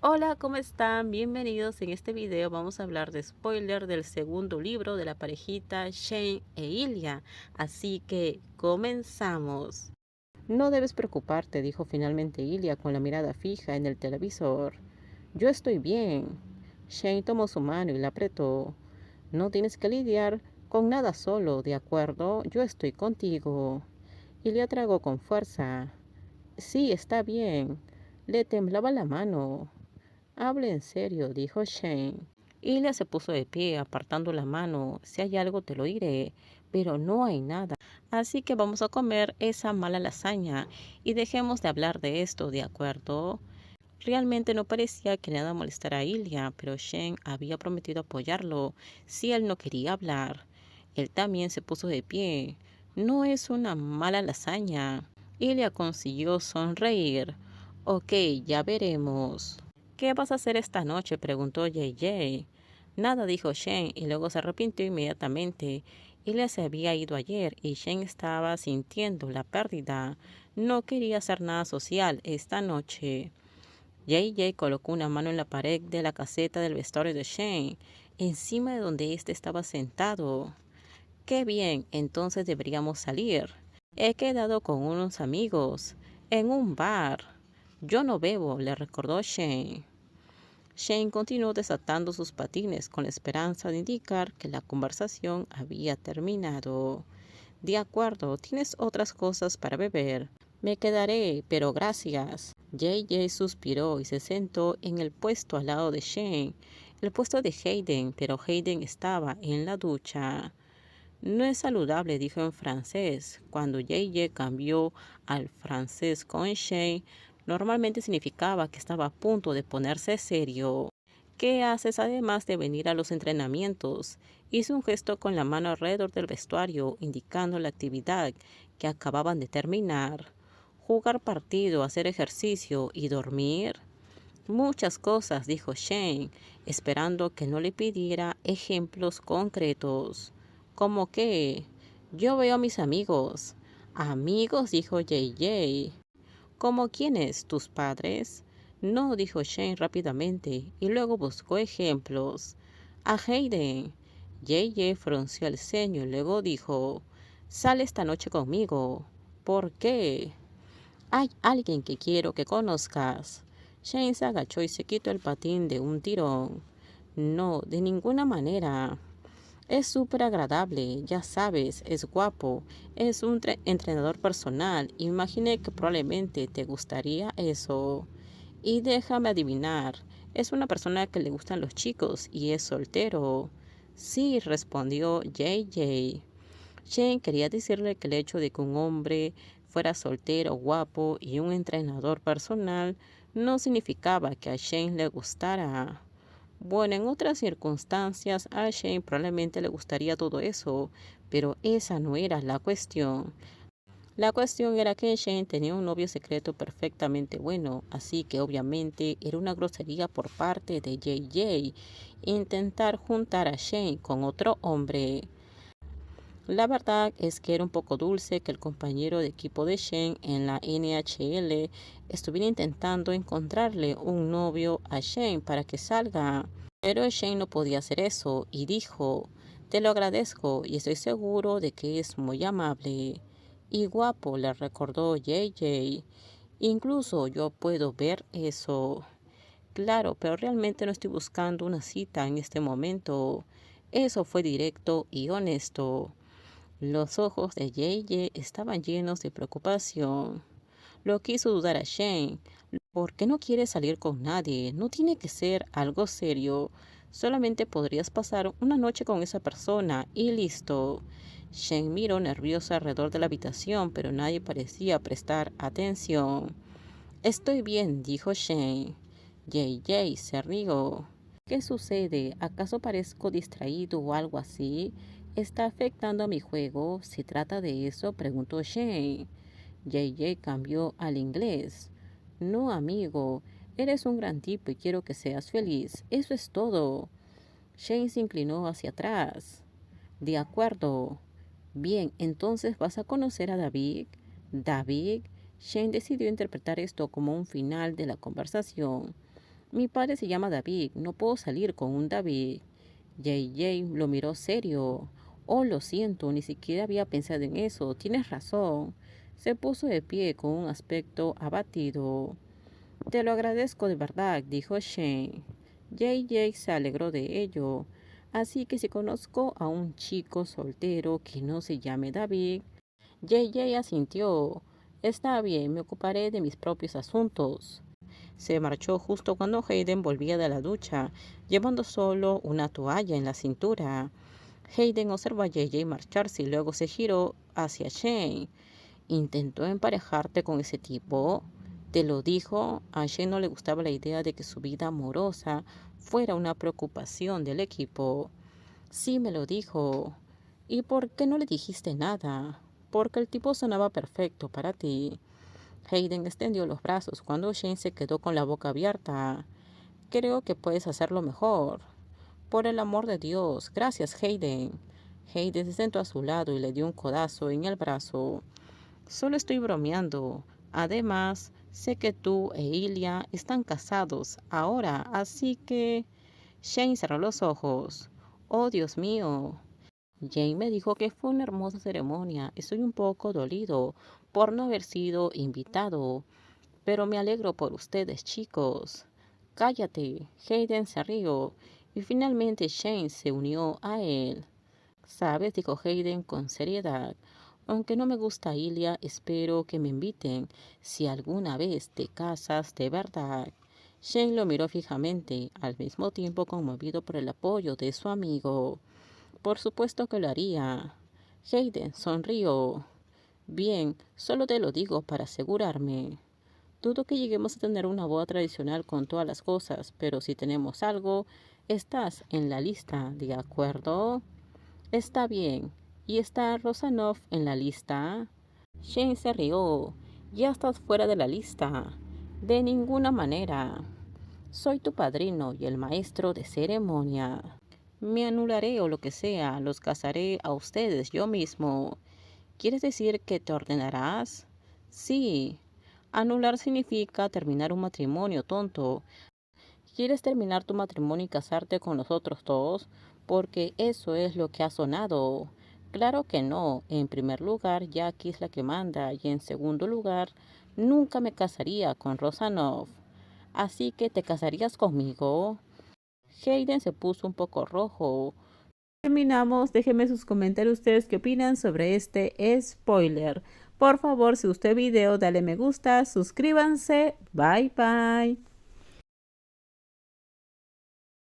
Hola, ¿cómo están? Bienvenidos. En este video vamos a hablar de spoiler del segundo libro de la parejita Shane e Ilya. Así que comenzamos. No debes preocuparte, dijo finalmente Ilya con la mirada fija en el televisor. Yo estoy bien. Shane tomó su mano y la apretó. No tienes que lidiar con nada solo, ¿de acuerdo? Yo estoy contigo. Ilya tragó con fuerza. Sí, está bien. Le temblaba la mano. Hable en serio, dijo Shane. Ilya se puso de pie, apartando la mano. Si hay algo te lo diré, pero no hay nada. Así que vamos a comer esa mala lasaña y dejemos de hablar de esto, ¿de acuerdo? Realmente no parecía que nada molestara a Ilya, pero Shane había prometido apoyarlo si él no quería hablar. Él también se puso de pie. No es una mala lasaña. Ilya consiguió sonreír. Ok, ya veremos. ¿Qué vas a hacer esta noche?, preguntó JJ. Nada, dijo Shane, y luego se arrepintió inmediatamente. Ilya se había ido ayer y Shane estaba sintiendo la pérdida. No quería hacer nada social esta noche. JJ colocó una mano en la pared de la caseta del vestuario de Shane, encima de donde éste estaba sentado. Qué bien, entonces deberíamos salir. He quedado con unos amigos en un bar. Yo no bebo, le recordó Shane. Shane continuó desatando sus patines con la esperanza de indicar que la conversación había terminado. De acuerdo, tienes otras cosas para beber. Me quedaré, pero gracias. JJ suspiró y se sentó en el puesto al lado de Shane, el puesto de Hayden, pero Hayden estaba en la ducha. No es saludable, dijo en francés. Cuando JJ cambió al francés con Shane, normalmente significaba que estaba a punto de ponerse serio. ¿Qué haces además de venir a los entrenamientos? Hizo un gesto con la mano alrededor del vestuario, indicando la actividad que acababan de terminar. Jugar partido, hacer ejercicio y dormir. Muchas cosas, dijo Shane, esperando que no le pidiera ejemplos concretos. ¿Cómo qué? Yo veo a mis amigos. Amigos, dijo JJ. ¿Cómo quiénes? ¿Tus padres? No, dijo Shane rápidamente, y luego buscó ejemplos. A Hayden. JJ frunció el ceño y luego dijo, sale esta noche conmigo. ¿Por qué? Hay alguien que quiero que conozcas. Shane se agachó y se quitó el patín de un tirón. No, de ninguna manera. Es súper agradable, ya sabes, es guapo, es un entrenador personal. Imaginé que probablemente te gustaría eso. Y déjame adivinar, es una persona que le gustan los chicos y es soltero. Sí, respondió JJ. Shane quería decirle que el hecho de que un hombre fuera soltero, guapo y un entrenador personal no significaba que a Shane le gustara. Bueno, en otras circunstancias a Shane probablemente le gustaría todo eso, pero esa no era la cuestión. La cuestión era que Shane tenía un novio secreto perfectamente bueno, así que obviamente era una grosería por parte de JJ intentar juntar a Shane con otro hombre. La verdad es que era un poco dulce que el compañero de equipo de Shane en la NHL estuviera intentando encontrarle un novio a Shane para que salga. Pero Shane no podía hacer eso y dijo, te lo agradezco y estoy seguro de que es muy amable. Y guapo, le recordó JJ. Incluso yo puedo ver eso. Claro, pero realmente no estoy buscando una cita en este momento. Eso fue directo y honesto. Los ojos de JJ estaban llenos de preocupación. Lo quiso dudar a Shane. ¿Por qué no quieres salir con nadie? No tiene que ser algo serio. Solamente podrías pasar una noche con esa persona y listo. Shane miró nervioso alrededor de la habitación, pero nadie parecía prestar atención. Estoy bien, dijo Shane. JJ se rió. ¿Qué sucede? ¿Acaso parezco distraído o algo así? ¿Está afectando a mi juego? ¿Se trata de eso?, preguntó Shane. JJ cambió al inglés. No, amigo, eres un gran tipo y quiero que seas feliz. Eso es todo. Shane se inclinó hacia atrás. De acuerdo. Bien, entonces vas a conocer a David. David. Shane decidió interpretar esto como un final de la conversación. Mi padre se llama David, no puedo salir con un David. JJ lo miró serio. Oh, lo siento, ni siquiera había pensado en eso. Tienes razón. Se puso de pie con un aspecto abatido. Te lo agradezco de verdad, dijo Shane. JJ se alegró de ello. Así que si conozco a un chico soltero que no se llame David, JJ asintió. Está bien, me ocuparé de mis propios asuntos. Se marchó justo cuando Hayden volvía de la ducha, llevando solo una toalla en la cintura. Hayden observó a JJ marcharse y luego se giró hacia Shane. ¿Intentó emparejarte con ese tipo? ¿Te lo dijo? A Shane no le gustaba la idea de que su vida amorosa fuera una preocupación del equipo. Sí, me lo dijo. ¿Y por qué no le dijiste nada? Porque el tipo sonaba perfecto para ti. Hayden extendió los brazos cuando Shane se quedó con la boca abierta. Creo que puedes hacerlo mejor. Por el amor de Dios, gracias, Hayden. Hayden se sentó a su lado y le dio un codazo en el brazo. Solo estoy bromeando. Además, sé que tú e Ilya están casados ahora, así que... Shane cerró los ojos. Oh, Dios mío. Jane me dijo que fue una hermosa ceremonia. Estoy un poco dolido por no haber sido invitado, pero me alegro por ustedes, chicos. Cállate. Hayden se rió y finalmente Shane se unió a él. Sabes, dijo Hayden con seriedad, aunque no me gusta Ilya, espero que me inviten si alguna vez te casas de verdad. Shane lo miró fijamente, al mismo tiempo conmovido por el apoyo de su amigo. Por supuesto que lo haría. Hayden sonrió. Bien, solo te lo digo para asegurarme. Dudo que lleguemos a tener una boda tradicional con todas las cosas, pero si tenemos algo, estás en la lista, ¿de acuerdo? Está bien. ¿Y está Rosanov en la lista? Shane se rió. Ya estás fuera de la lista. De ninguna manera. Soy tu padrino y el maestro de ceremonia. Me anularé o lo que sea, los casaré a ustedes yo mismo. ¿Quieres decir que te ordenarás? Sí. Anular significa terminar un matrimonio, tonto. ¿Quieres terminar tu matrimonio y casarte con los otros dos? Porque eso es lo que ha sonado. Claro que no. En primer lugar, Jackie es la que manda. Y en segundo lugar, nunca me casaría con Rosanov. Así que te casarías conmigo. Hayden se puso un poco rojo. Terminamos. Déjenme sus comentarios ustedes qué opinan sobre este spoiler. Por favor, si gustó el video, dale me gusta, suscríbanse. Bye bye.